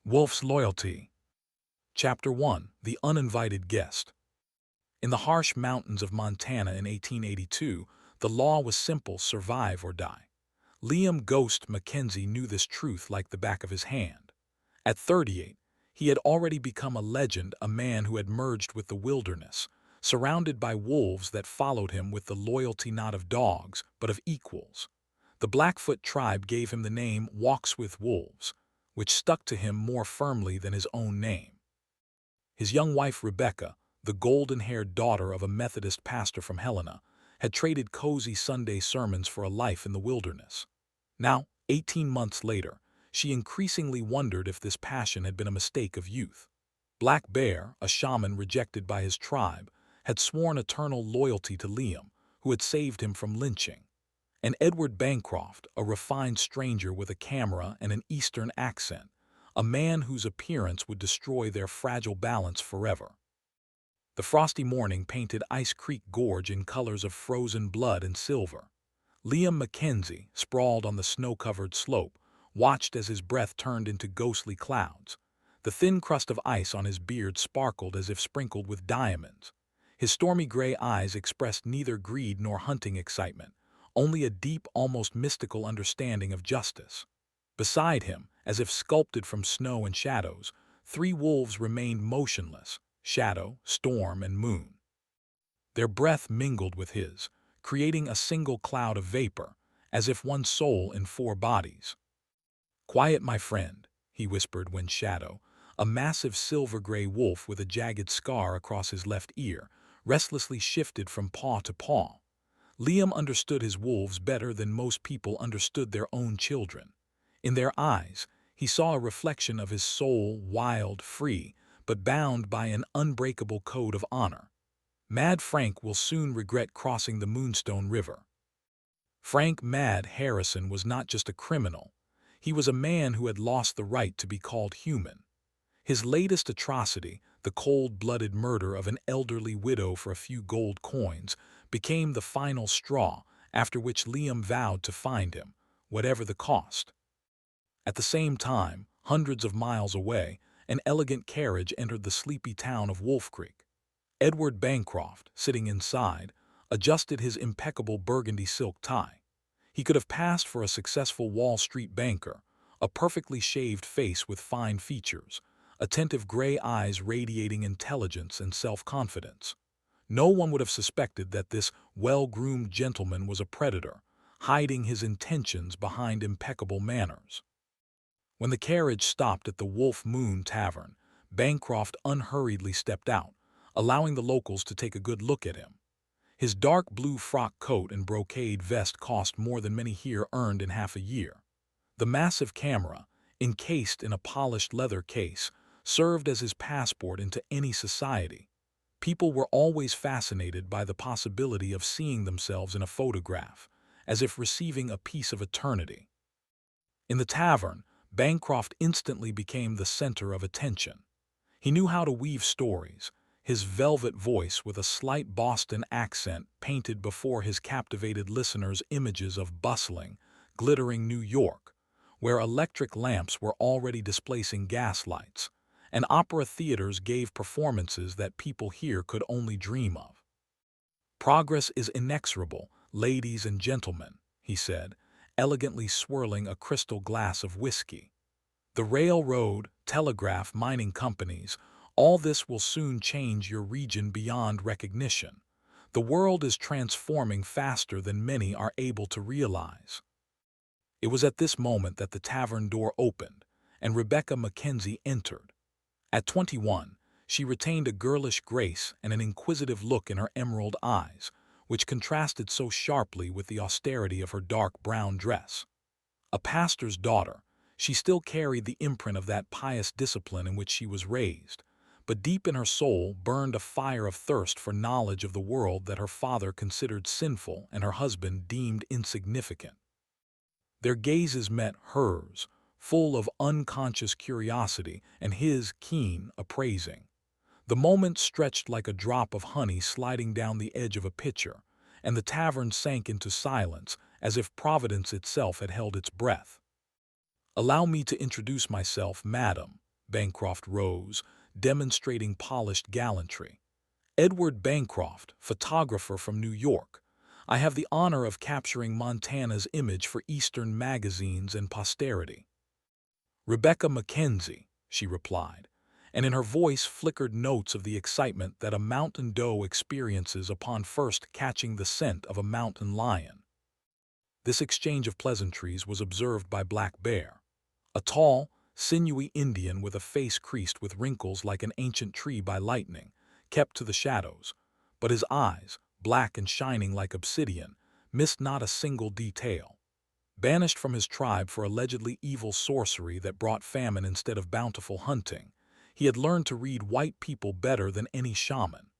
Wolf's Loyalty. Chapter 1. The Uninvited Guest. In the harsh mountains of Montana in 1882, the law was simple: survive or die. Liam "Ghost" Mackenzie knew this truth like the back of his hand. At 38, he had already become a legend, a man who had merged with the wilderness, surrounded by wolves that followed him with the loyalty not of dogs, but of equals. The Blackfoot tribe gave him the name "Walks with Wolves," which stuck to him more firmly than his own name. His young wife Rebecca, the golden-haired daughter of a Methodist pastor from Helena, had traded cozy Sunday sermons for a life in the wilderness. Now, 18 months later, she increasingly wondered if this passion had been a mistake of youth. Black Bear, a shaman rejected by his tribe, had sworn eternal loyalty to Liam, who had saved him from lynching. And Edward Bancroft, a refined stranger with a camera and an Eastern accent, a man whose appearance would destroy their fragile balance forever. The frosty morning painted Ice Creek Gorge in colors of frozen blood and silver. Liam Mackenzie, sprawled on the snow-covered slope, watched as his breath turned into ghostly clouds. The thin crust of ice on his beard sparkled as if sprinkled with diamonds. His stormy gray eyes expressed neither greed nor hunting excitement, only a deep, almost mystical understanding of justice. Beside him, as if sculpted from snow and shadows, 3 wolves remained motionless: Shadow, Storm, and Moon. Their breath mingled with his, creating a single cloud of vapor, as if one soul in 4 bodies. "Quiet, my friend," he whispered when Shadow, a massive silver-gray wolf with a jagged scar across his left ear, restlessly shifted from paw to paw. Liam understood his wolves better than most people understood their own children. In their eyes, he saw a reflection of his soul, wild, free, but bound by an unbreakable code of honor. Mad Frank will soon regret crossing the Moonstone River. Frank "Mad" Harrison was not just a criminal. He was a man who had lost the right to be called human. His latest atrocity, the cold-blooded murder of an elderly widow for a few gold coins, became the final straw, after which Liam vowed to find him, whatever the cost. At the same time, hundreds of miles away, an elegant carriage entered the sleepy town of Wolf Creek. Edward Bancroft, sitting inside, adjusted his impeccable burgundy silk tie. He could have passed for a successful Wall Street banker, a perfectly shaved face with fine features, attentive gray eyes radiating intelligence and self-confidence. No one would have suspected that this well-groomed gentleman was a predator, hiding his intentions behind impeccable manners. When the carriage stopped at the Wolf Moon Tavern, Bancroft unhurriedly stepped out, allowing the locals to take a good look at him. His dark blue frock coat and brocade vest cost more than many here earned in half a year. The massive camera, encased in a polished leather case, served as his passport into any society. People were always fascinated by the possibility of seeing themselves in a photograph, as if receiving a piece of eternity. In the tavern, Bancroft instantly became the center of attention. He knew how to weave stories. His velvet voice with a slight Boston accent painted before his captivated listeners images of bustling, glittering New York, where electric lamps were already displacing gas lights, and opera theaters gave performances that people here could only dream of. "Progress is inexorable, ladies and gentlemen," he said, elegantly swirling a crystal glass of whiskey. "The railroad, telegraph, mining companies, all this will soon change your region beyond recognition. The world is transforming faster than many are able to realize." It was at this moment that the tavern door opened, and Rebecca Mackenzie entered. At 21, she retained a girlish grace and an inquisitive look in her emerald eyes, which contrasted so sharply with the austerity of her dark brown dress. A pastor's daughter, she still carried the imprint of that pious discipline in which she was raised, but deep in her soul burned a fire of thirst for knowledge of the world that her father considered sinful and her husband deemed insignificant. Their gazes met hers, full of unconscious curiosity, and his keen, appraising. The moment stretched like a drop of honey sliding down the edge of a pitcher, and the tavern sank into silence as if Providence itself had held its breath. "Allow me to introduce myself, madam," Bancroft rose, demonstrating polished gallantry. "Edward Bancroft, photographer from New York. I have the honor of capturing Montana's image for Eastern magazines and posterity." "Rebecca Mackenzie," she replied, and in her voice flickered notes of the excitement that a mountain doe experiences upon first catching the scent of a mountain lion. This exchange of pleasantries was observed by Black Bear, a tall, sinewy Indian with a face creased with wrinkles like an ancient tree by lightning, kept to the shadows, but his eyes, black and shining like obsidian, missed not a single detail. Banished from his tribe for allegedly evil sorcery that brought famine instead of bountiful hunting, he had learned to read white people better than any shaman,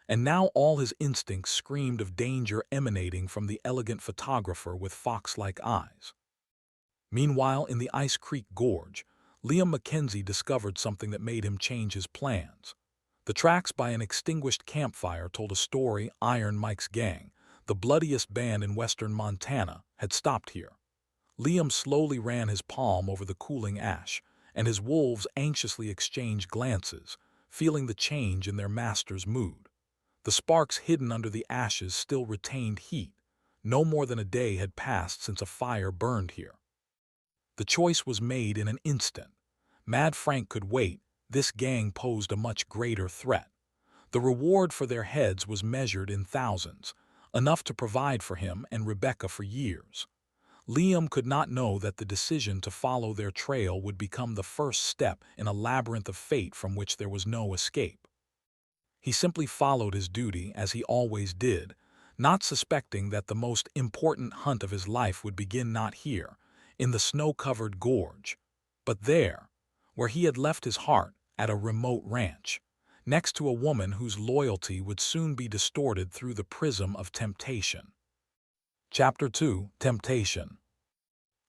and now all his instincts screamed of danger emanating from the elegant photographer with fox-like eyes. Meanwhile, in the Ice Creek Gorge, Liam Mackenzie discovered something that made him change his plans. The tracks by an extinguished campfire told a story. Iron Mike's gang, the bloodiest band in western Montana, had stopped here. Liam slowly ran his palm over the cooling ash, and his wolves anxiously exchanged glances, feeling the change in their master's mood. The sparks hidden under the ashes still retained heat. No more than a day had passed since a fire burned here. The choice was made in an instant. Mad Frank could wait. This gang posed a much greater threat. The reward for their heads was measured in thousands, enough to provide for him and Rebecca for years. Liam could not know that the decision to follow their trail would become the first step in a labyrinth of fate from which there was no escape. He simply followed his duty as he always did, not suspecting that the most important hunt of his life would begin not here, in the snow-covered gorge, but there, where he had left his heart, at a remote ranch, next to a woman whose loyalty would soon be distorted through the prism of temptation. Chapter 2: Temptation.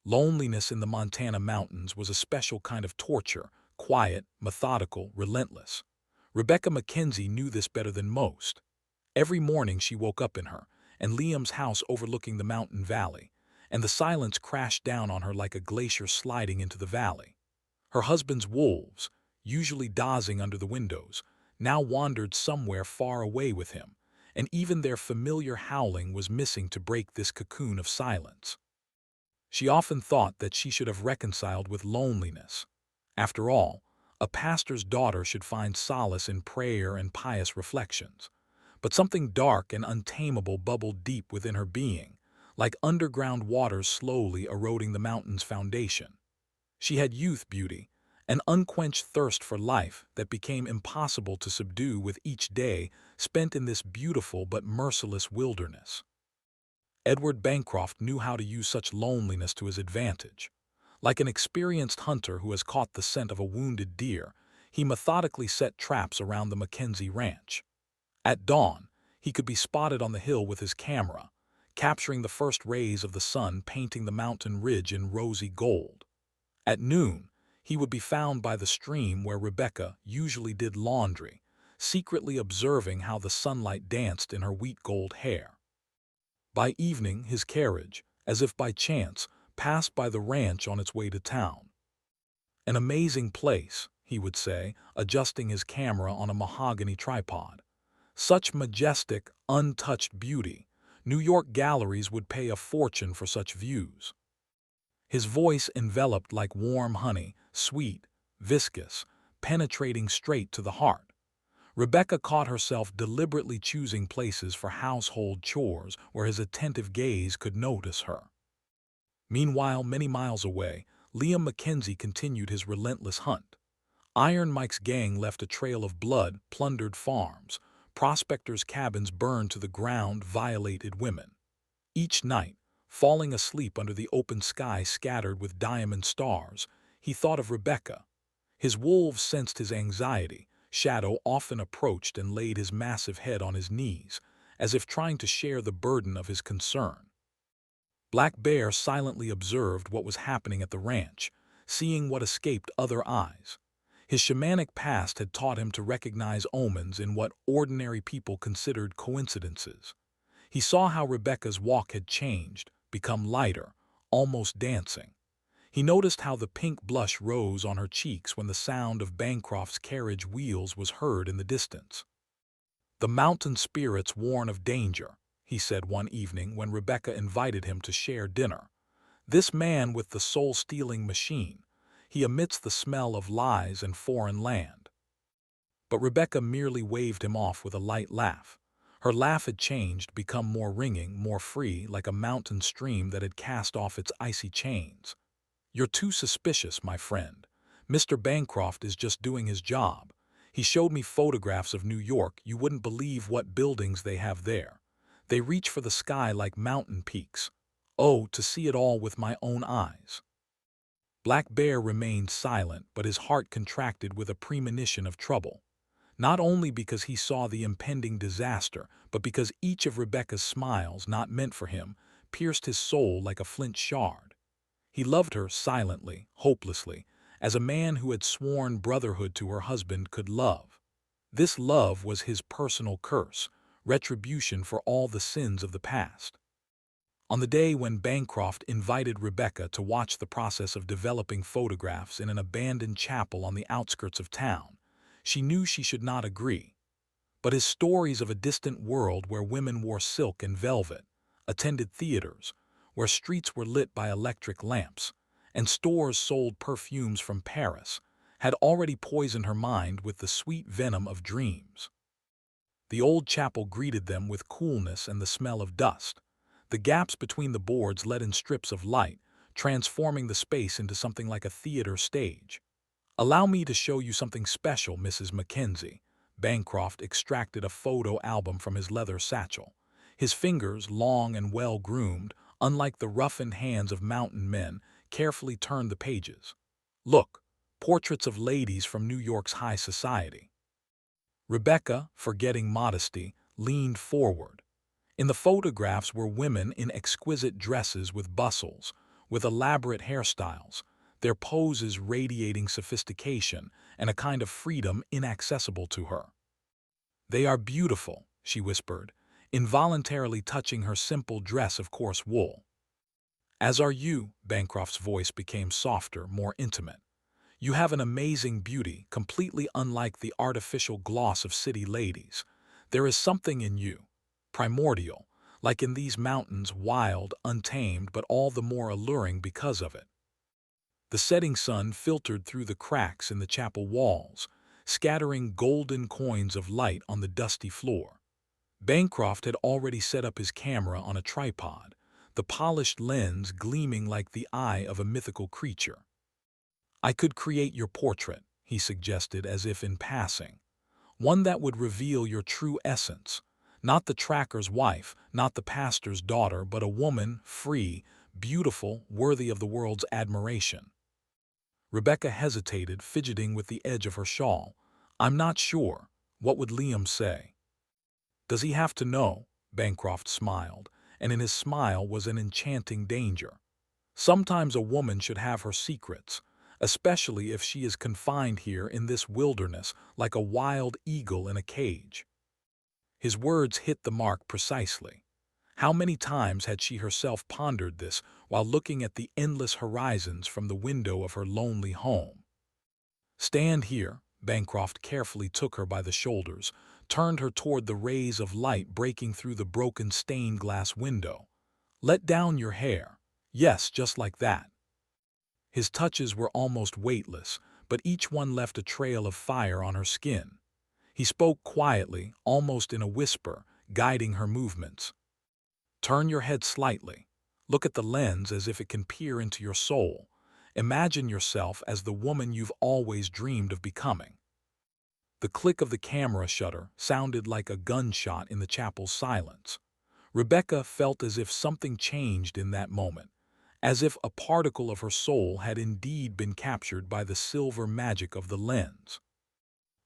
Loneliness in the Montana mountains was a special kind of torture, quiet, methodical, relentless. Rebecca Mackenzie knew this better than most. Every morning she woke up in her, and Liam's house overlooking the mountain valley, and the silence crashed down on her like a glacier sliding into the valley. Her husband's wolves, usually dozing under the windows, now wandered somewhere far away with him, and even their familiar howling was missing to break this cocoon of silence. She often thought that she should have reconciled with loneliness. After all, a pastor's daughter should find solace in prayer and pious reflections. But something dark and untamable bubbled deep within her being, like underground waters slowly eroding the mountain's foundation. She had youth beauty, an unquenched thirst for life that became impossible to subdue with each day spent in this beautiful but merciless wilderness. Edward Bancroft knew how to use such loneliness to his advantage. Like an experienced hunter who has caught the scent of a wounded deer, he methodically set traps around the Mackenzie ranch. At dawn, he could be spotted on the hill with his camera, capturing the first rays of the sun painting the mountain ridge in rosy gold. At noon, he would be found by the stream where Rebecca usually did laundry, secretly observing how the sunlight danced in her wheat gold hair. By evening, his carriage, as if by chance, passed by the ranch on its way to town. "An amazing place," he would say, adjusting his camera on a mahogany tripod. "Such majestic, untouched beauty. New York galleries would pay a fortune for such views." His voice enveloped like warm honey, sweet, viscous, penetrating straight to the heart. Rebecca caught herself deliberately choosing places for household chores where his attentive gaze could notice her. Meanwhile, many miles away, Liam Mackenzie continued his relentless hunt. Iron Mike's gang left a trail of blood, plundered farms, prospectors' cabins burned to the ground, violated women. Each night, falling asleep under the open sky scattered with diamond stars, he thought of Rebecca. His wolves sensed his anxiety. Shadow often approached and laid his massive head on his knees, as if trying to share the burden of his concern. Black Bear silently observed what was happening at the ranch, seeing what escaped other eyes. His shamanic past had taught him to recognize omens in what ordinary people considered coincidences. He saw how Rebecca's walk had changed, become lighter, almost dancing. He noticed how the pink blush rose on her cheeks when the sound of Bancroft's carriage wheels was heard in the distance. "The mountain spirits warn of danger," he said one evening when Rebecca invited him to share dinner. "This man with the soul-stealing machine, he emits the smell of lies and foreign land." But Rebecca merely waved him off with a light laugh. Her laugh had changed, become more ringing, more free, like a mountain stream that had cast off its icy chains. "You're too suspicious, my friend. Mr. Bancroft is just doing his job. He showed me photographs of New York. You wouldn't believe what buildings they have there. They reach for the sky like mountain peaks. Oh, to see it all with my own eyes." Black Bear remained silent, but his heart contracted with a premonition of trouble. Not only because he saw the impending disaster, but because each of Rebecca's smiles, not meant for him, pierced his soul like a flint shard. He loved her silently, hopelessly, as a man who had sworn brotherhood to her husband could love. This love was his personal curse, retribution for all the sins of the past. On the day when Bancroft invited Rebecca to watch the process of developing photographs in an abandoned chapel on the outskirts of town, she knew she should not agree. But his stories of a distant world where women wore silk and velvet, attended theaters, where streets were lit by electric lamps, and stores sold perfumes from Paris, had already poisoned her mind with the sweet venom of dreams. The old chapel greeted them with coolness and the smell of dust. The gaps between the boards let in strips of light, transforming the space into something like a theater stage. "Allow me to show you something special, Mrs. Mackenzie." Bancroft extracted a photo album from his leather satchel. His fingers, long and well-groomed, unlike the roughened hands of mountain men, carefully turned the pages. "Look, portraits of ladies from New York's high society." Rebecca, forgetting modesty, leaned forward. In the photographs were women in exquisite dresses with bustles, with elaborate hairstyles, their poses radiating sophistication and a kind of freedom inaccessible to her. "They are beautiful," she whispered, involuntarily touching her simple dress of coarse wool. "As are you." Bancroft's voice became softer, more intimate. "You have an amazing beauty, completely unlike the artificial gloss of city ladies. There is something in you, primordial, like in these mountains, wild, untamed, but all the more alluring because of it." The setting sun filtered through the cracks in the chapel walls, scattering golden coins of light on the dusty floor. Bancroft had already set up his camera on a tripod, the polished lens gleaming like the eye of a mythical creature. "I could create your portrait," he suggested as if in passing. "One that would reveal your true essence. Not the tracker's wife, not the pastor's daughter, but a woman, free, beautiful, worthy of the world's admiration." Rebecca hesitated, fidgeting with the edge of her shawl. "I'm not sure. What would Liam say?" "Does he have to know?" Bancroft smiled, and in his smile was an enchanting danger. "Sometimes a woman should have her secrets, especially if she is confined here in this wilderness like a wild eagle in a cage." His words hit the mark precisely. How many times had she herself pondered this while looking at the endless horizons from the window of her lonely home? "Stand here." Bancroft carefully took her by the shoulders, turned her toward the rays of light breaking through the broken stained glass window. "Let down your hair. Yes, just like that." His touches were almost weightless, but each one left a trail of fire on her skin. He spoke quietly, almost in a whisper, guiding her movements. "Turn your head slightly. Look at the lens as if it can peer into your soul. Imagine yourself as the woman you've always dreamed of becoming." The click of the camera shutter sounded like a gunshot in the chapel's silence. Rebecca felt as if something changed in that moment, as if a particle of her soul had indeed been captured by the silver magic of the lens.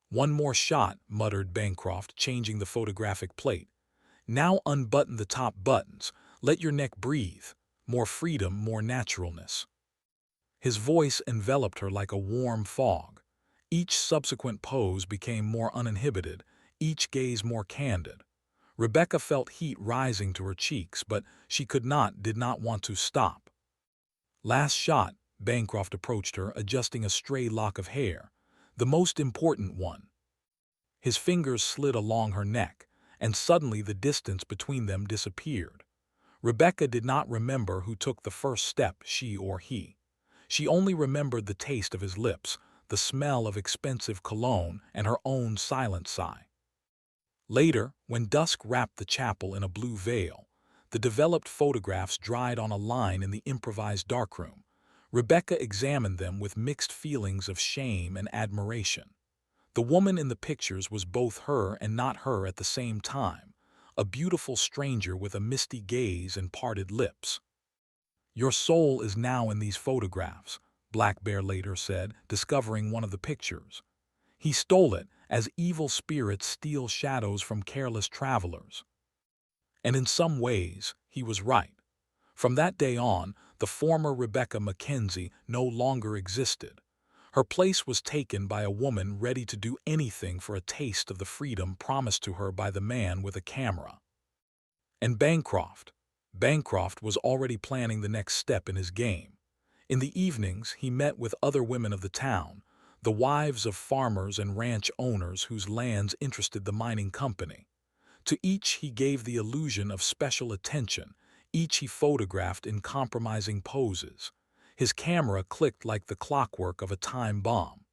"One more shot," muttered Bancroft, changing the photographic plate. "Now unbutton the top buttons. Let your neck breathe. More freedom, more naturalness." His voice enveloped her like a warm fog. Each subsequent pose became more uninhibited, each gaze more candid. Rebecca felt heat rising to her cheeks, but she did not want to stop. "Last shot." Bancroft approached her, adjusting a stray lock of hair. The most important one. His fingers slid along her neck, and suddenly the distance between them disappeared. Rebecca did not remember who took the first step, she or he. She only remembered the taste of his lips, the smell of expensive cologne, and her own silent sigh. Later, when dusk wrapped the chapel in a blue veil, the developed photographs dried on a line in the improvised darkroom. Rebecca examined them with mixed feelings of shame and admiration. The woman in the pictures was both her and not her at the same time, a beautiful stranger with a misty gaze and parted lips. "Your soul is now in these photographs," Black Bear later said, discovering one of the pictures. He stole it, as evil spirits steal shadows from careless travelers. And in some ways, he was right. From that day on, the former Rebecca Mackenzie no longer existed. Her place was taken by a woman ready to do anything for a taste of the freedom promised to her by the man with a camera. And Bancroft was already planning the next step in his game. In the evenings, he met with other women of the town, the wives of farmers and ranch owners whose lands interested the mining company. To each he gave the illusion of special attention, each he photographed in compromising poses. His camera clicked like the clockwork of a time bomb.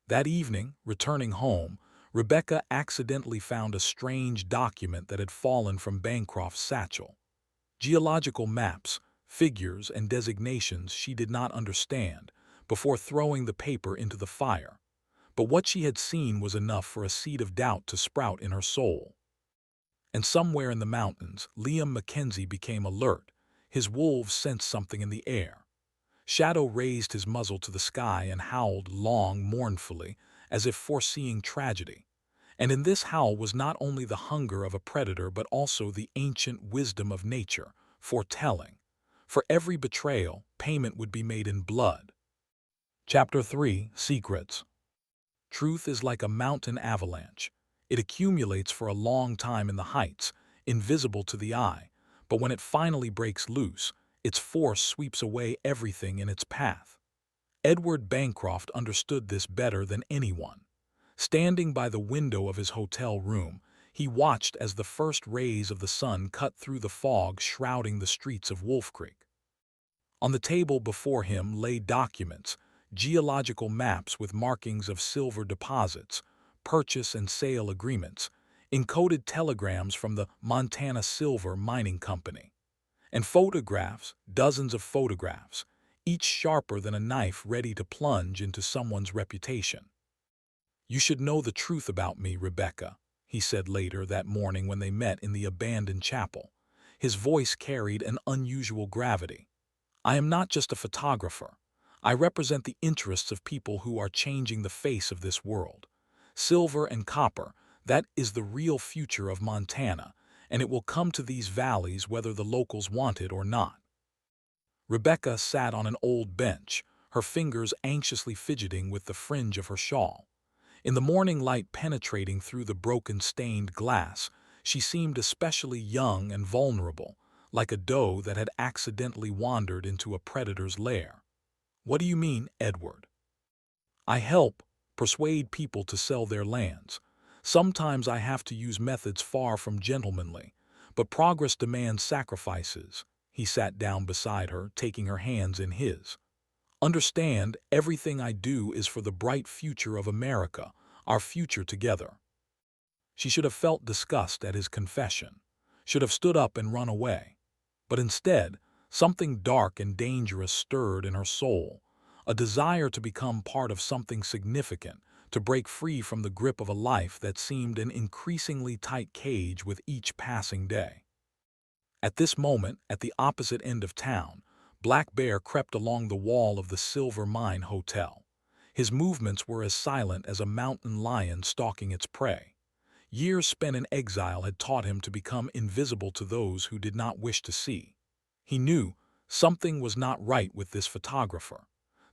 That evening, returning home, Rebecca accidentally found a strange document that had fallen from Bancroft's satchel. Geological maps, figures, and designations she did not understand before throwing the paper into the fire. But what she had seen was enough for a seed of doubt to sprout in her soul. And somewhere in the mountains, Liam Mackenzie became alert. His wolves sensed something in the air. Shadow raised his muzzle to the sky and howled long, mournfully, as if foreseeing tragedy. And in this howl was not only the hunger of a predator but also the ancient wisdom of nature, foretelling. For every betrayal, payment would be made in blood. Chapter 3: Secrets. Truth is like a mountain avalanche. It accumulates for a long time in the heights, invisible to the eye, but when it finally breaks loose, its force sweeps away everything in its path. Edward Bancroft understood this better than anyone. Standing by the window of his hotel room, he watched as the first rays of the sun cut through the fog shrouding the streets of Wolf Creek. On the table before him lay documents, geological maps with markings of silver deposits, purchase and sale agreements, encoded telegrams from the Montana Silver Mining Company, and photographs, dozens of photographs, each sharper than a knife ready to plunge into someone's reputation. "You should know the truth about me, Rebecca," he said later that morning when they met in the abandoned chapel. His voice carried an unusual gravity. "I am not just a photographer. I represent the interests of people who are changing the face of this world. Silver and copper, that is the real future of Montana, and it will come to these valleys whether the locals want it or not." Rebecca sat on an old bench, her fingers anxiously fidgeting with the fringe of her shawl. In the morning light penetrating through the broken stained glass, she seemed especially young and vulnerable, like a doe that had accidentally wandered into a predator's lair. "What do you mean, Edward?" "I help persuade people to sell their lands. Sometimes I have to use methods far from gentlemanly, but progress demands sacrifices." He sat down beside her, taking her hands in his. "Understand, everything I do is for the bright future of America, our future together." She should have felt disgust at his confession, should have stood up and run away. But instead, something dark and dangerous stirred in her soul, a desire to become part of something significant, to break free from the grip of a life that seemed an increasingly tight cage with each passing day. At this moment, at the opposite end of town, Black Bear crept along the wall of the Silver Mine Hotel. His movements were as silent as a mountain lion stalking its prey. Years spent in exile had taught him to become invisible to those who did not wish to see. He knew something was not right with this photographer.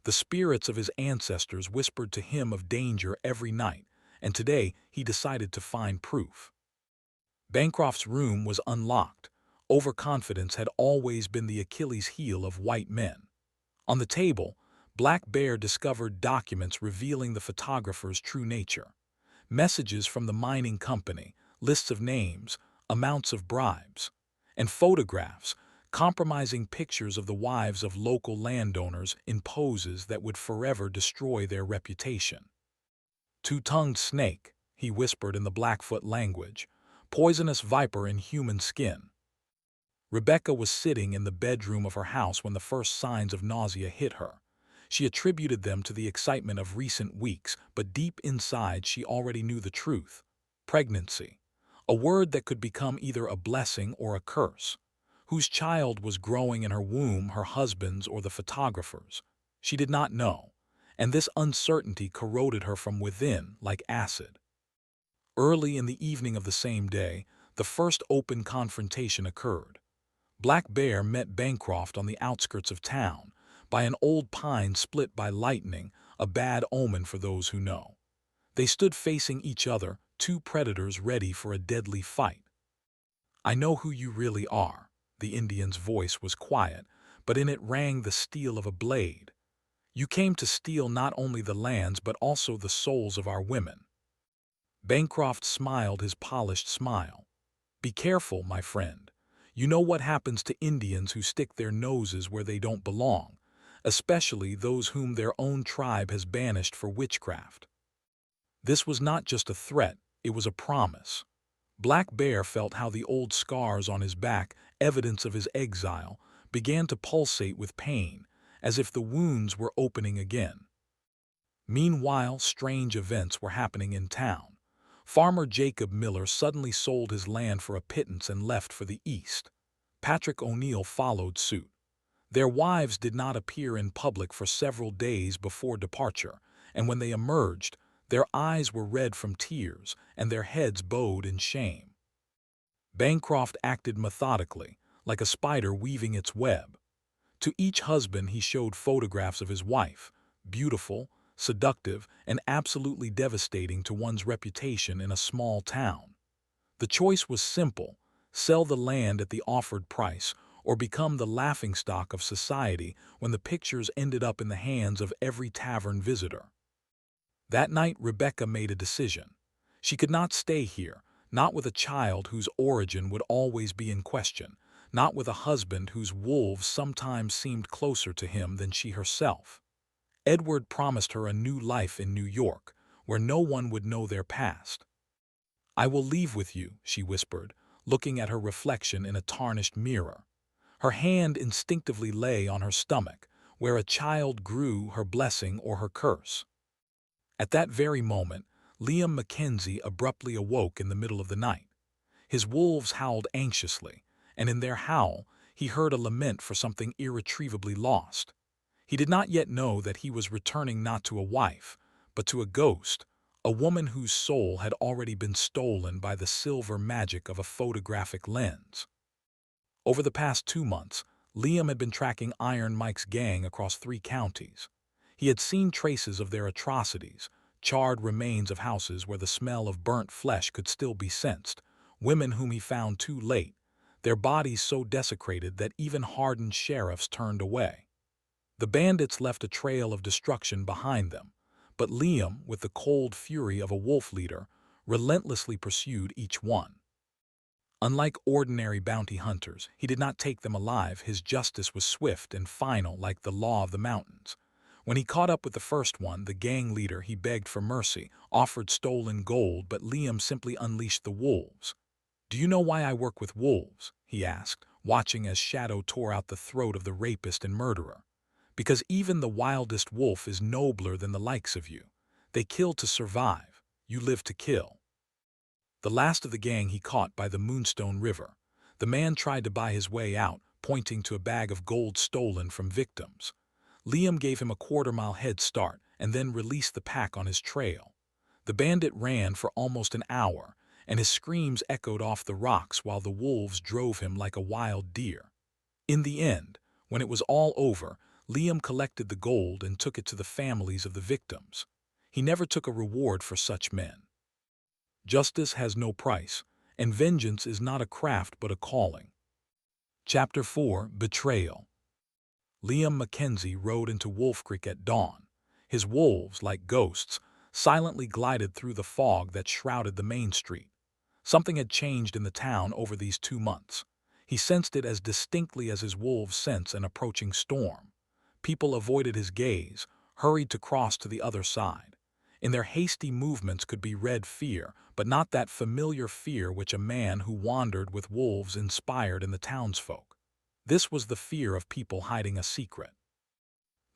The spirits of his ancestors whispered to him of danger every night, and today he decided to find proof. Bancroft's room was unlocked. Overconfidence had always been the Achilles heel of white men. On the table, Black Bear discovered documents revealing the photographer's true nature. Messages from the mining company, lists of names, amounts of bribes, and photographs compromising pictures of the wives of local landowners in poses that would forever destroy their reputation. Two-tongued snake, he whispered in the Blackfoot language, poisonous viper in human skin. Rebecca was sitting in the bedroom of her house when the first signs of nausea hit her. She attributed them to the excitement of recent weeks, but deep inside she already knew the truth. Pregnancy, a word that could become either a blessing or a curse. Whose child was growing in her womb, her husband's or the photographer's? She did not know, and this uncertainty corroded her from within like acid. Early in the evening of the same day, the first open confrontation occurred. Black Bear met Bancroft on the outskirts of town, by an old pine split by lightning, a bad omen for those who know. They stood facing each other, two predators ready for a deadly fight. "I know who you really are." The Indian's voice was quiet, but in it rang the steel of a blade. "You came to steal not only the lands but also the souls of our women." Bancroft smiled his polished smile. "Be careful, my friend. You know what happens to Indians who stick their noses where they don't belong, especially those whom their own tribe has banished for witchcraft." This was not just a threat, it was a promise. Black Bear felt how the old scars on his back, evidence of his exile, began to pulsate with pain, as if the wounds were opening again. Meanwhile, strange events were happening in town. Farmer Jacob Miller suddenly sold his land for a pittance and left for the east. Patrick O'Neill followed suit. Their wives did not appear in public for several days before departure, and when they emerged, their eyes were red from tears and their heads bowed in shame. Bancroft acted methodically, like a spider weaving its web. To each husband he showed photographs of his wife, beautiful, seductive, and absolutely devastating to one's reputation in a small town. The choice was simple: sell the land at the offered price, or become the laughingstock of society when the pictures ended up in the hands of every tavern visitor. That night Rebecca made a decision. She could not stay here, not with a child whose origin would always be in question, not with a husband whose wolves sometimes seemed closer to him than she herself. Edward promised her a new life in New York, where no one would know their past. "I will leave with you," she whispered, looking at her reflection in a tarnished mirror. Her hand instinctively lay on her stomach, where a child grew, her blessing or her curse. At that very moment, Liam Mackenzie abruptly awoke in the middle of the night. His wolves howled anxiously, and in their howl he heard a lament for something irretrievably lost. He did not yet know that he was returning not to a wife, but to a ghost, a woman whose soul had already been stolen by the silver magic of a photographic lens. Over the past 2 months, Liam had been tracking Iron Mike's gang across 3 counties. He had seen traces of their atrocities, charred remains of houses where the smell of burnt flesh could still be sensed, women whom he found too late, their bodies so desecrated that even hardened sheriffs turned away. The bandits left a trail of destruction behind them, but Liam, with the cold fury of a wolf leader, relentlessly pursued each one. Unlike ordinary bounty hunters, he did not take them alive. His justice was swift and final, like the law of the mountains. When he caught up with the first one, the gang leader, he begged for mercy, offered stolen gold, but Liam simply unleashed the wolves. "Do you know why I work with wolves?" he asked, watching as Shadow tore out the throat of the rapist and murderer. "Because even the wildest wolf is nobler than the likes of you. They kill to survive. You live to kill." The last of the gang he caught by the Moonstone River. The man tried to buy his way out, pointing to a bag of gold stolen from victims. Liam gave him a quarter-mile head start and then released the pack on his trail. The bandit ran for almost an hour, and his screams echoed off the rocks while the wolves drove him like a wild deer. In the end, when it was all over, Liam collected the gold and took it to the families of the victims. He never took a reward for such men. Justice has no price, and vengeance is not a craft but a calling. Chapter 4: Betrayal. Liam Mackenzie rode into Wolf Creek at dawn. His wolves, like ghosts, silently glided through the fog that shrouded the main street. Something had changed in the town over these 2 months. He sensed it as distinctly as his wolves sense an approaching storm. People avoided his gaze, hurried to cross to the other side. In their hasty movements could be read fear, but not that familiar fear which a man who wandered with wolves inspired in the townsfolk. This was the fear of people hiding a secret.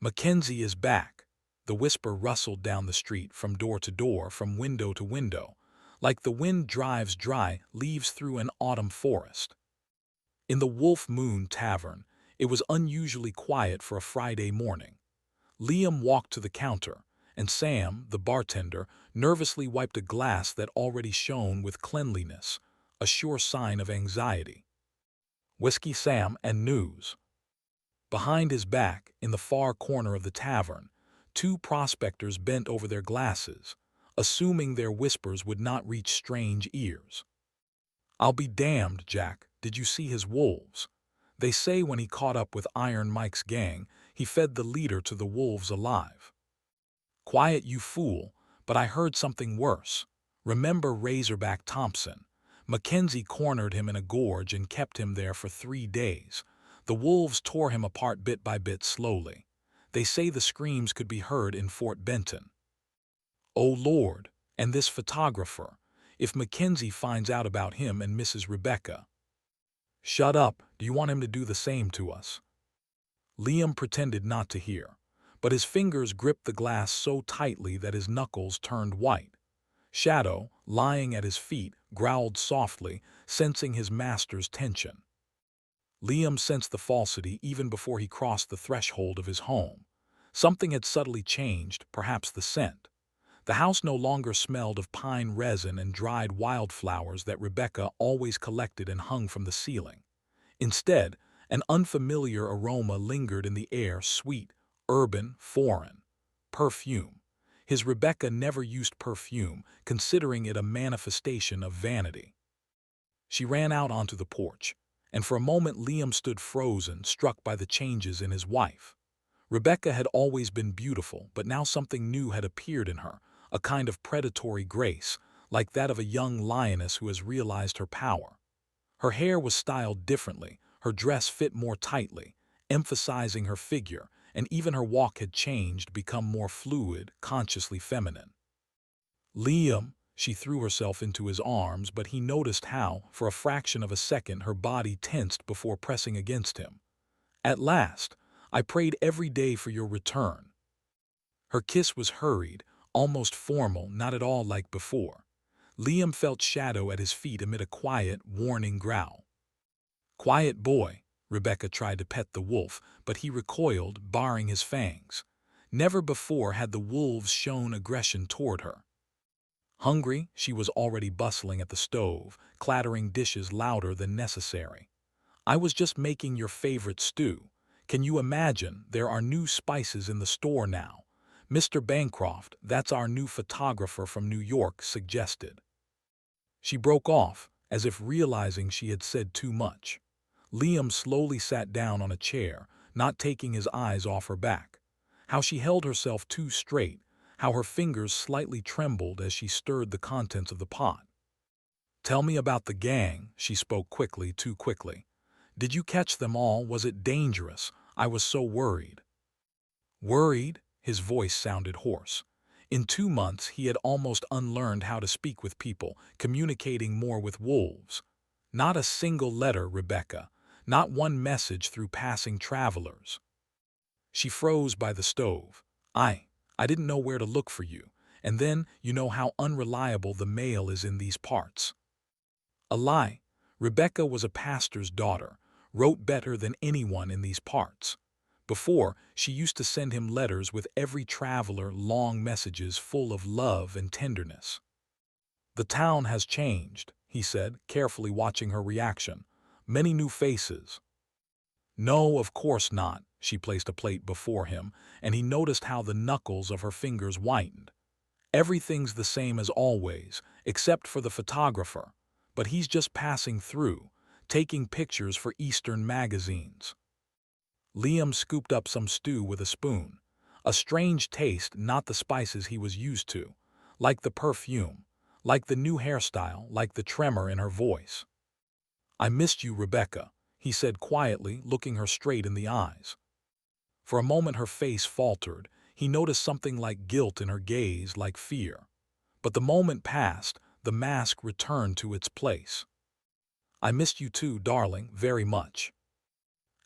"Mackenzie is back." The whisper rustled down the street, from door to door, from window to window, like the wind drives dry leaves through an autumn forest. In the Wolf Moon Tavern, it was unusually quiet for a Friday morning. Liam walked to the counter, and Sam, the bartender, nervously wiped a glass that already shone with cleanliness, a sure sign of anxiety. "Whiskey, Sam, and news." Behind his back, in the far corner of the tavern, two prospectors bent over their glasses, assuming their whispers would not reach strange ears. "I'll be damned, Jack, did you see his wolves? They say when he caught up with Iron Mike's gang, he fed the leader to the wolves alive." "Quiet, you fool, but I heard something worse. Remember Razorback Thompson? Mackenzie cornered him in a gorge and kept him there for 3 days. The wolves tore him apart bit by bit slowly. They say the screams could be heard in Fort Benton." "Oh Lord, and this photographer. If Mackenzie finds out about him and Mrs. Rebecca." "Shut up, do you want him to do the same to us?" Liam pretended not to hear, but his fingers gripped the glass so tightly that his knuckles turned white. Shadow, lying at his feet, growled softly, sensing his master's tension. Liam sensed the falsity even before he crossed the threshold of his home. Something had subtly changed, perhaps the scent. The house no longer smelled of pine resin and dried wildflowers that Rebecca always collected and hung from the ceiling. Instead, an unfamiliar aroma lingered in the air, sweet, urban, foreign. Perfume. His Rebecca never used perfume, considering it a manifestation of vanity. She ran out onto the porch, and for a moment Liam stood frozen, struck by the changes in his wife. Rebecca had always been beautiful, but now something new had appeared in her, a kind of predatory grace, like that of a young lioness who has realized her power. Her hair was styled differently, her dress fit more tightly, emphasizing her figure, and even her walk had changed, become more fluid, consciously feminine. "Liam," she threw herself into his arms, but he noticed how, for a fraction of a second, her body tensed before pressing against him. "At last, I prayed every day for your return." Her kiss was hurried, almost formal, not at all like before. Liam felt Shadow at his feet amid a quiet, warning growl. "Quiet boy." Rebecca tried to pet the wolf, but he recoiled, baring his fangs. Never before had the wolves shown aggression toward her. Hungry, she was already bustling at the stove, clattering dishes louder than necessary. "I was just making your favorite stew. Can you imagine, there are new spices in the store now. Mr. Bancroft, that's our new photographer from New York, suggested." She broke off, as if realizing she had said too much. Liam slowly sat down on a chair, not taking his eyes off her back. How she held herself too straight, how her fingers slightly trembled as she stirred the contents of the pot. "Tell me about the gang," she spoke quickly, too quickly. "Did you catch them all? Was it dangerous? I was so worried." "Worried?" His voice sounded hoarse. In 2 months he had almost unlearned how to speak with people, communicating more with wolves. "Not a single letter, Rebecca. Not one message through passing travelers." She froze by the stove. I didn't know where to look for you. And then, you know how unreliable the mail is in these parts." A lie. Rebecca was a pastor's daughter, wrote better than anyone in these parts. Before, she used to send him letters with every traveler, long messages full of love and tenderness. "The town has changed," he said, carefully watching her reaction. "Many new faces." "No, of course not." She placed a plate before him, and he noticed how the knuckles of her fingers whitened. "Everything's the same as always, except for the photographer. But he's just passing through, taking pictures for Eastern magazines." Liam scooped up some stew with a spoon. A strange taste, not the spices he was used to. Like the perfume, like the new hairstyle, like the tremor in her voice. "I missed you, Rebecca," he said quietly, looking her straight in the eyes. For a moment her face faltered. He noticed something like guilt in her gaze, like fear. But the moment passed, the mask returned to its place. "I missed you too, darling, very much."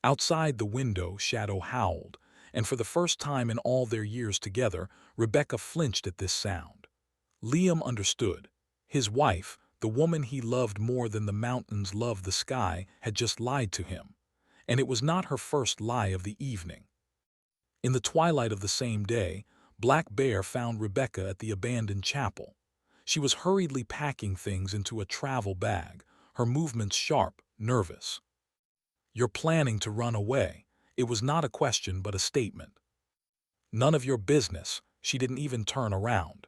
Outside the window, Shadow howled, and for the first time in all their years together, Rebecca flinched at this sound. Liam understood. His wife, the woman he loved more than the mountains loved the sky, had just lied to him. And it was not her first lie of the evening. In the twilight of the same day, Black Bear found Rebecca at the abandoned chapel. She was hurriedly packing things into a travel bag, her movements sharp, nervous. "You're planning to run away." It was not a question but a statement. "None of your business." She didn't even turn around.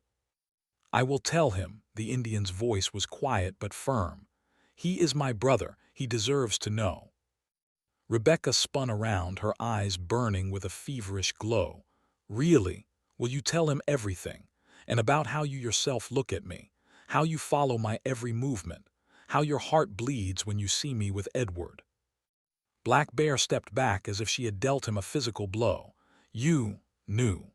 "I will tell him." The Indian's voice was quiet but firm. "He is my brother. He deserves to know." Rebecca spun around, her eyes burning with a feverish glow. "Really? Will you tell him everything? And about how you yourself look at me? How you follow my every movement? How your heart bleeds when you see me with Edward?" Black Bear stepped back as if she had dealt him a physical blow. "You knew."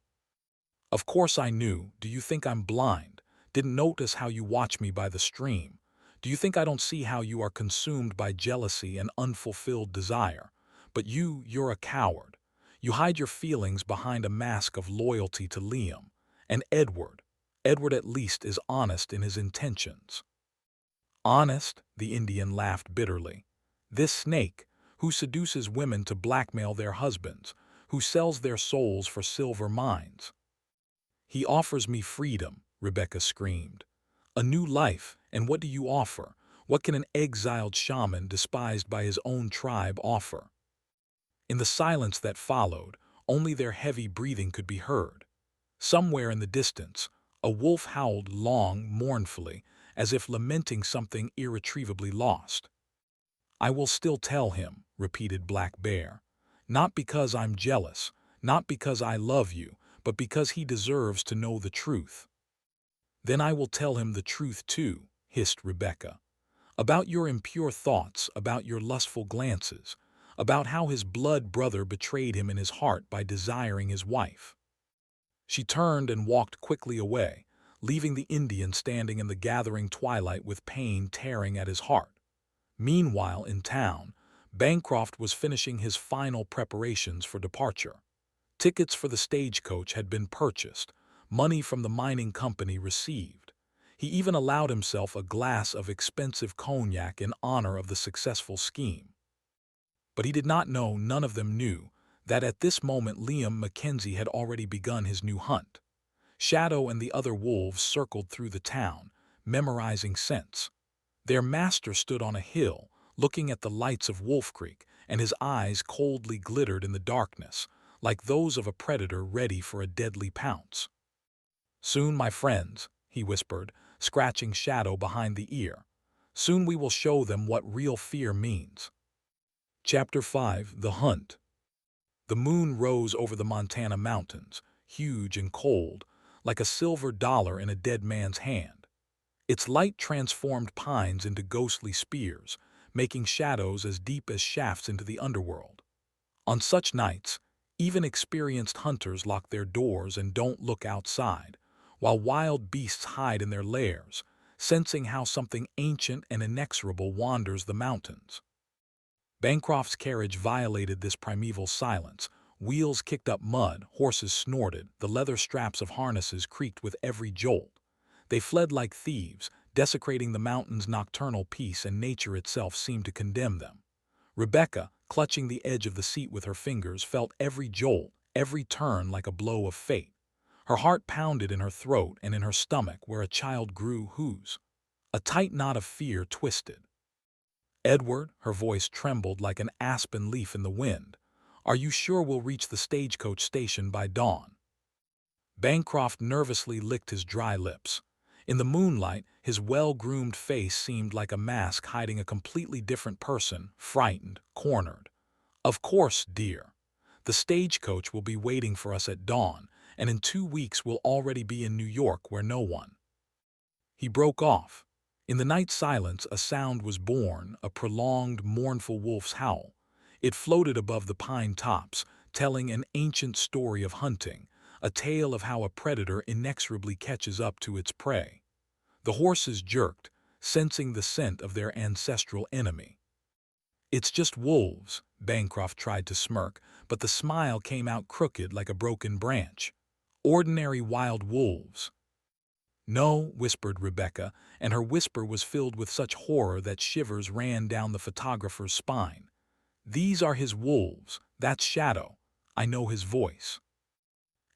"Of course I knew. Do you think I'm blind? Didn't notice how you watch me by the stream? Do you think I don't see how you are consumed by jealousy and unfulfilled desire? But you're a coward. You hide your feelings behind a mask of loyalty to Liam. And Edward at least is honest in his intentions." "Honest?" The Indian laughed bitterly. "This snake, who seduces women to blackmail their husbands, who sells their souls for silver mines." "He offers me freedom," Rebecca screamed. "A new life, and what do you offer? What can an exiled shaman despised by his own tribe offer?" In the silence that followed, only their heavy breathing could be heard. Somewhere in the distance, a wolf howled long, mournfully, as if lamenting something irretrievably lost. "I will still tell him," repeated Black Bear. "Not because I'm jealous, not because I love you, but because he deserves to know the truth." "Then I will tell him the truth too," hissed Rebecca. "About your impure thoughts, about your lustful glances, about how his blood brother betrayed him in his heart by desiring his wife." She turned and walked quickly away, leaving the Indian standing in the gathering twilight with pain tearing at his heart. Meanwhile, in town, Bancroft was finishing his final preparations for departure. Tickets for the stagecoach had been purchased, money from the mining company received. He even allowed himself a glass of expensive cognac in honor of the successful scheme. But he did not know, none of them knew, that at this moment Liam Mackenzie had already begun his new hunt. Shadow and the other wolves circled through the town, memorizing scents. Their master stood on a hill, looking at the lights of Wolf Creek, and his eyes coldly glittered in the darkness, like those of a predator ready for a deadly pounce. "Soon, my friends," he whispered, scratching Shadow behind the ear. "Soon we will show them what real fear means." Chapter 5: The Hunt. The moon rose over the Montana mountains, huge and cold, like a silver dollar in a dead man's hand. Its light transformed pines into ghostly spears, making shadows as deep as shafts into the underworld. On such nights, even experienced hunters lock their doors and don't look outside, while wild beasts hide in their lairs, sensing how something ancient and inexorable wanders the mountains. Bancroft's carriage violated this primeval silence. Wheels kicked up mud, horses snorted, the leather straps of harnesses creaked with every jolt. They fled like thieves, desecrating the mountain's nocturnal peace, and nature itself seemed to condemn them. Rebecca, clutching the edge of the seat with her fingers, felt every jolt, every turn like a blow of fate. Her heart pounded in her throat and in her stomach where a child grew whose. A tight knot of fear twisted. "Edward," her voice trembled like an aspen leaf in the wind, "are you sure we'll reach the stagecoach station by dawn?" Bancroft nervously licked his dry lips. In the moonlight, his well-groomed face seemed like a mask hiding a completely different person, frightened, cornered. "Of course, dear." The stagecoach will be waiting for us at dawn, and in 2 weeks we'll already be in New York where no one—" He broke off. In the night silence a sound was born, a prolonged, mournful wolf's howl. It floated above the pine tops, telling an ancient story of hunting, a tale of how a predator inexorably catches up to its prey. The horses jerked, sensing the scent of their ancestral enemy. "It's just wolves," Bancroft tried to smirk, but the smile came out crooked like a broken branch. "Ordinary wild wolves." "No," whispered Rebecca, and her whisper was filled with such horror that shivers ran down the photographer's spine. "These are his wolves. That's Shadow. I know his voice."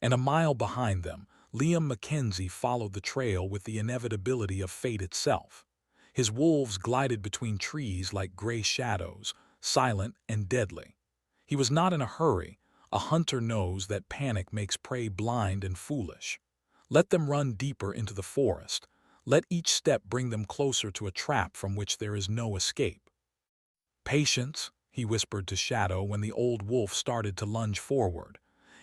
And a mile behind them, Liam Mackenzie followed the trail with the inevitability of fate itself. His wolves glided between trees like gray shadows, silent and deadly. He was not in a hurry. A hunter knows that panic makes prey blind and foolish. Let them run deeper into the forest. Let each step bring them closer to a trap from which there is no escape. "Patience," he whispered to Shadow when the old wolf started to lunge forward.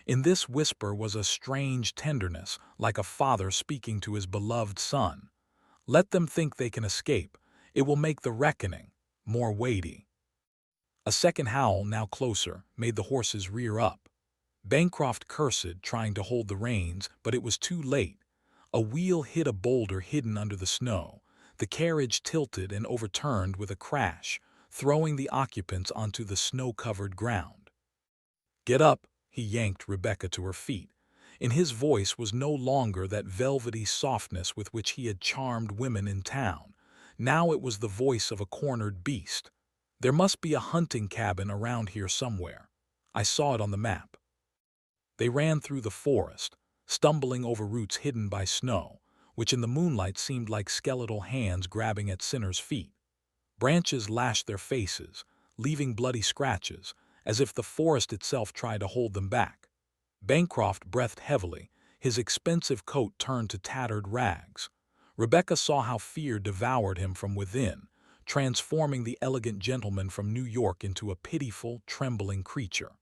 In this whisper was a strange tenderness, like a father speaking to his beloved son. Let them think they can escape. It will make the reckoning more weighty. A second howl, now closer, made the horses rear up. Bancroft cursed, trying to hold the reins, but it was too late. A wheel hit a boulder hidden under the snow. The carriage tilted and overturned with a crash, throwing the occupants onto the snow-covered ground. "Get up," he yanked Rebecca to her feet. In his voice was no longer that velvety softness with which he had charmed women in town. Now it was the voice of a cornered beast. "There must be a hunting cabin around here somewhere. I saw it on the map." They ran through the forest, stumbling over roots hidden by snow, which in the moonlight seemed like skeletal hands grabbing at sinners' feet. Branches lashed their faces, leaving bloody scratches, as if the forest itself tried to hold them back. Bancroft breathed heavily, his expensive coat turned to tattered rags. Rebecca saw how fear devoured him from within, transforming the elegant gentleman from New York into a pitiful, trembling creature.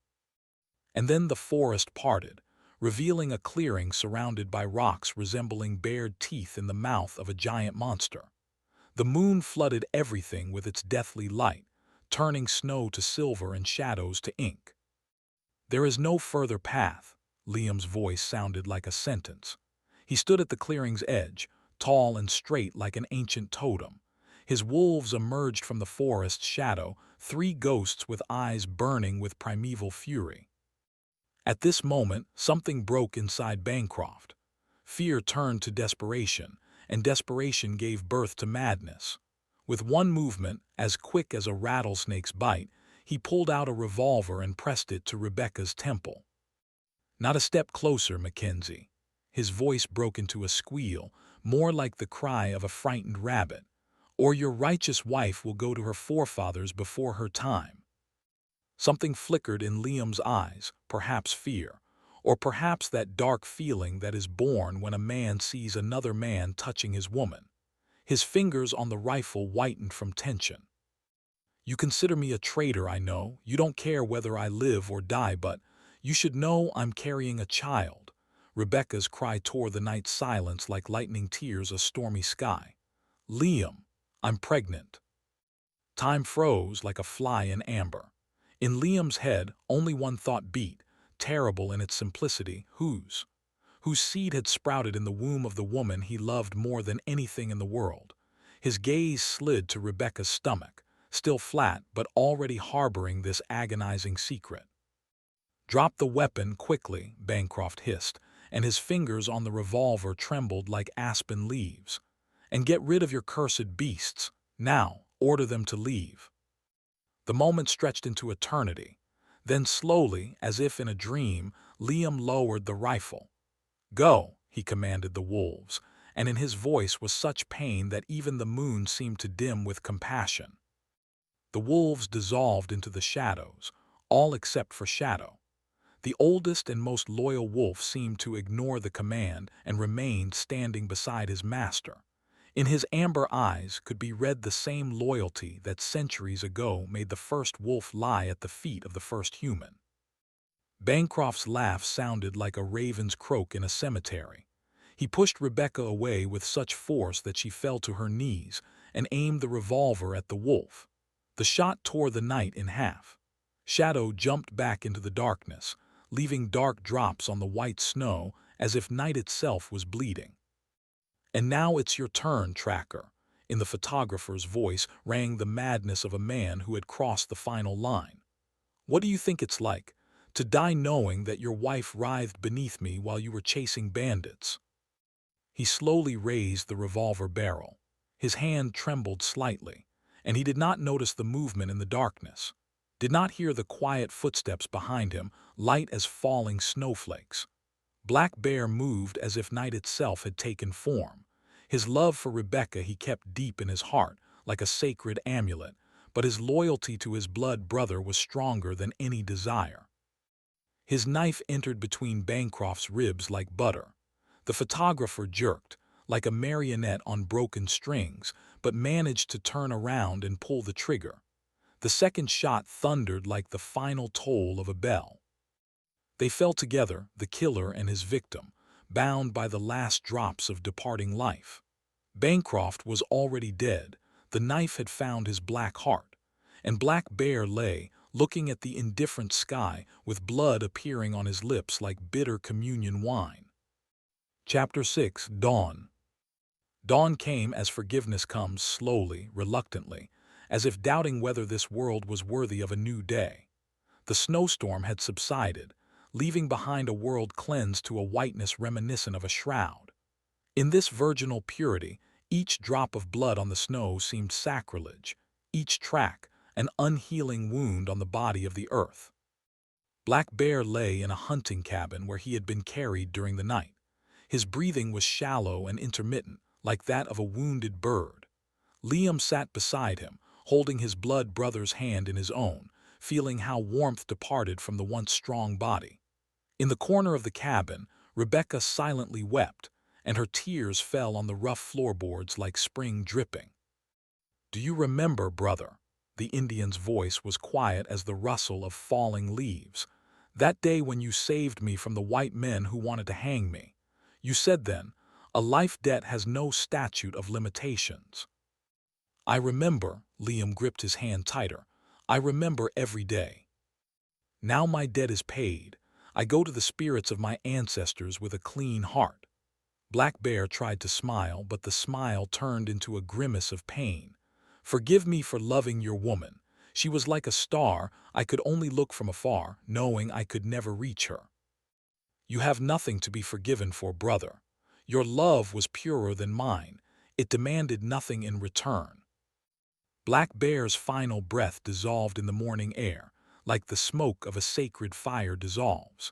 And then the forest parted, revealing a clearing surrounded by rocks resembling bared teeth in the mouth of a giant monster. The moon flooded everything with its deathly light, turning snow to silver and shadows to ink. "There is no further path," Liam's voice sounded like a sentence. He stood at the clearing's edge, tall and straight like an ancient totem. His wolves emerged from the forest's shadow, 3 ghosts with eyes burning with primeval fury. At this moment, something broke inside Bancroft. Fear turned to desperation, and desperation gave birth to madness. With one movement, as quick as a rattlesnake's bite, he pulled out a revolver and pressed it to Rebecca's temple. "Not a step closer, Mackenzie." His voice broke into a squeal, more like the cry of a frightened rabbit. "Or your righteous wife will go to her forefathers before her time." Something flickered in Liam's eyes, perhaps fear, or perhaps that dark feeling that is born when a man sees another man touching his woman. His fingers on the rifle whitened from tension. "You consider me a traitor, I know. You don't care whether I live or die, but you should know I'm carrying a child." Rebecca's cry tore the night silence like lightning tears a stormy sky. "Liam, I'm pregnant." Time froze like a fly in amber. In Liam's head, only one thought beat, terrible in its simplicity: whose seed had sprouted in the womb of the woman he loved more than anything in the world. His gaze slid to Rebecca's stomach, still flat but already harboring this agonizing secret. "Drop the weapon quickly," Bancroft hissed, and his fingers on the revolver trembled like aspen leaves. "And get rid of your cursed beasts. Now, order them to leave." The moment stretched into eternity. Then slowly, as if in a dream, Liam lowered the rifle. "Go," he commanded the wolves, and in his voice was such pain that even the moon seemed to dim with compassion. The wolves dissolved into the shadows, all except for Shadow. The oldest and most loyal wolf seemed to ignore the command and remained standing beside his master. In his amber eyes could be read the same loyalty that centuries ago made the first wolf lie at the feet of the first human. Bancroft's laugh sounded like a raven's croak in a cemetery. He pushed Rebecca away with such force that she fell to her knees and aimed the revolver at the wolf. The shot tore the night in half. Shadow jumped back into the darkness, leaving dark drops on the white snow as if night itself was bleeding. "And now it's your turn, Tracker." In the photographer's voice rang the madness of a man who had crossed the final line. "What do you think it's like, to die knowing that your wife writhed beneath me while you were chasing bandits?" He slowly raised the revolver barrel. His hand trembled slightly, and he did not notice the movement in the darkness, did not hear the quiet footsteps behind him, light as falling snowflakes. Black Bear moved as if night itself had taken form. His love for Rebecca he kept deep in his heart, like a sacred amulet, but his loyalty to his blood brother was stronger than any desire. His knife entered between Bancroft's ribs like butter. The photographer jerked, like a marionette on broken strings, but managed to turn around and pull the trigger. The second shot thundered like the final toll of a bell. They fell together, the killer and his victim, bound by the last drops of departing life. Bancroft was already dead. The knife had found his black heart, and Black Bear lay, looking at the indifferent sky, with blood appearing on his lips like bitter communion wine. Chapter 6: Dawn. Dawn came as forgiveness comes, slowly, reluctantly, as if doubting whether this world was worthy of a new day. The snowstorm had subsided, leaving behind a world cleansed to a whiteness reminiscent of a shroud. In this virginal purity, each drop of blood on the snow seemed sacrilege, each track an unhealing wound on the body of the earth. Black Bear lay in a hunting cabin where he had been carried during the night. His breathing was shallow and intermittent, like that of a wounded bird. Liam sat beside him, holding his blood brother's hand in his own, feeling how warmth departed from the once strong body. In the corner of the cabin, Rebecca silently wept, and her tears fell on the rough floorboards like spring dripping. "Do you remember, brother?" The Indian's voice was quiet as the rustle of falling leaves. "That day when you saved me from the white men who wanted to hang me. You said then, 'A life debt has no statute of limitations.'" "I remember." Liam gripped his hand tighter. "I remember every day. Now my debt is paid. I go to the spirits of my ancestors with a clean heart." Black Bear tried to smile, but the smile turned into a grimace of pain. "Forgive me for loving your woman. She was like a star. I could only look from afar, knowing I could never reach her." "You have nothing to be forgiven for, brother. Your love was purer than mine. It demanded nothing in return." Black Bear's final breath dissolved in the morning air, like the smoke of a sacred fire dissolves.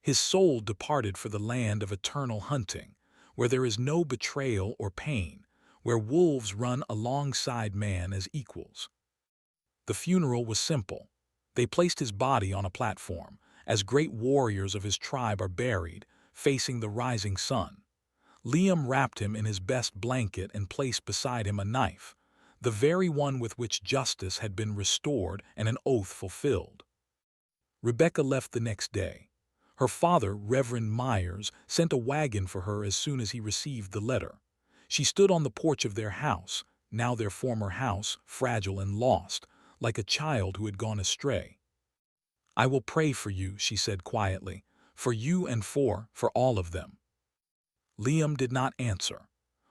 His soul departed for the land of eternal hunting, where there is no betrayal or pain, where wolves run alongside man as equals. The funeral was simple. They placed his body on a platform, as great warriors of his tribe are buried, facing the rising sun. Liam wrapped him in his best blanket and placed beside him a knife, the very one with which justice had been restored and an oath fulfilled. Rebecca left the next day. Her father, Reverend Myers, sent a wagon for her as soon as he received the letter. She stood on the porch of their house, now their former house, fragile and lost, like a child who had gone astray. "I will pray for you," she said quietly, "for you and for all of them." Liam did not answer.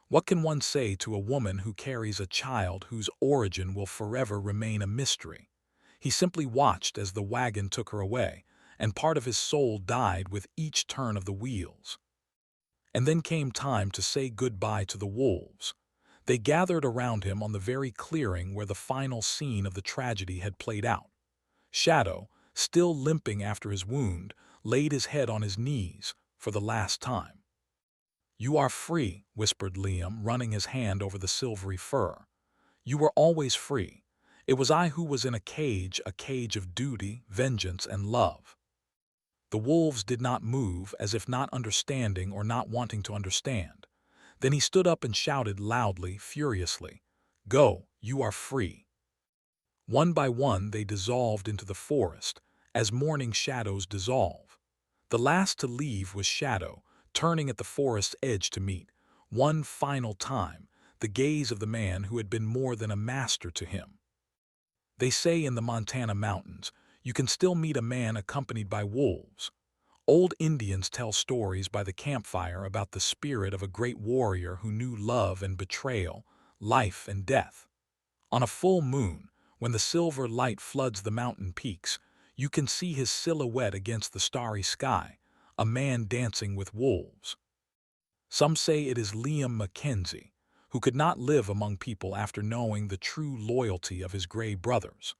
What can one say to a woman who carries a child whose origin will forever remain a mystery? He simply watched as the wagon took her away, and part of his soul died with each turn of the wheels. And then came time to say goodbye to the wolves. They gathered around him on the very clearing where the final scene of the tragedy had played out. Shadow, still limping after his wound, laid his head on his knees for the last time. "You are free," whispered Liam, running his hand over the silvery fur. "You were always free. It was I who was in a cage of duty, vengeance, and love." The wolves did not move, as if not understanding or not wanting to understand. Then he stood up and shouted loudly, furiously, "Go, you are free." One by one they dissolved into the forest, as morning shadows dissolve. The last to leave was Shadow, turning at the forest's edge to meet, one final time, the gaze of the man who had been more than a master to him. They say in the Montana mountains, you can still meet a man accompanied by wolves. Old Indians tell stories by the campfire about the spirit of a great warrior who knew love and betrayal, life and death. On a full moon, when the silver light floods the mountain peaks, you can see his silhouette against the starry sky, a man dancing with wolves. Some say it is Liam Mackenzie, who could not live among people after knowing the true loyalty of his gray brothers.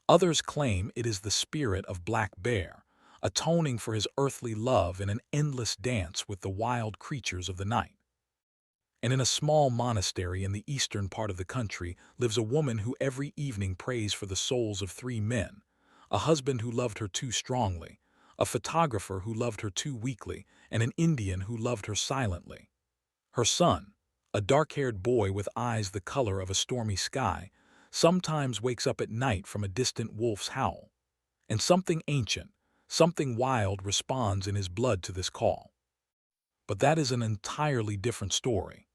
Others claim it is the spirit of Black Bear, atoning for his earthly love in an endless dance with the wild creatures of the night. And in a small monastery in the eastern part of the country lives a woman who every evening prays for the souls of three men, a husband who loved her too strongly, a photographer who loved her too weakly, and an Indian who loved her silently. Her son, a dark-haired boy with eyes the color of a stormy sky, sometimes wakes up at night from a distant wolf's howl, and something ancient, something wild responds in his blood to this call. But that is an entirely different story.